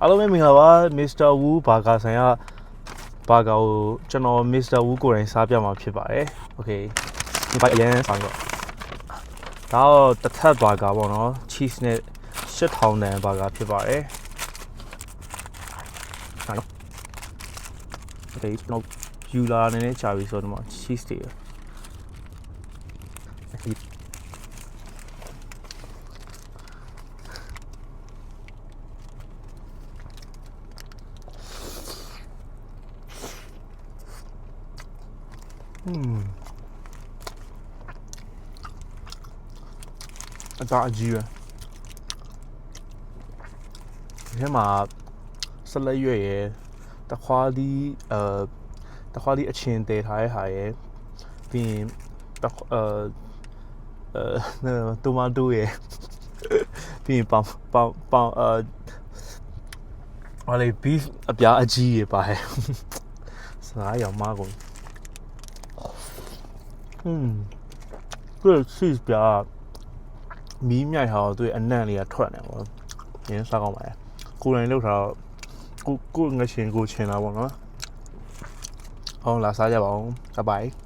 အားလုံးပဲမင်္ဂလာပါ Mr. Wu ဘာကာဆိုင်ကဘာကာကိုကျွန်တော် Mr. Wu ကိုယ်တိုင်စားပြမှာဖြစ်ပါတယ် Okay ဒီပိုင်းအရင်ဆောင်တော့ဒါတော့တစ်ထပ်ဘာကာပေါ့နော် cheese နဲ့8000တန်ဘာကာဖြစ်ပါတယ်ဟုတ် Okay ကျွန်တော်ယူလာနေနေကြာပြီဆိုတော့ cheese တွေအသားအကြီးပဲဒီမှာဆက်လက်ရွက်ရယ်တခွားသီးအချင်းတဲထားတဲ့ဟာရယ်ပြီးရင်တိုမာတိုရယ်ပြီးရင်ပေါင်ဟာလေ beef အပြားအကြီးရယ်ပါတယ်စားရောင်မကုန်这cheese ပြားမီးမြိုက်ထားတော့သူ့အနံ့လေးကထွက်နေပေါ့။ရင်းစားကောင်းပါလေ။ကိုယ်တိုင်လုပ်ထားတော့ကိုငရှင်ကိုချင်တာပေါ့နော်။ဟောလာစားကြပါဦး။ Bye bye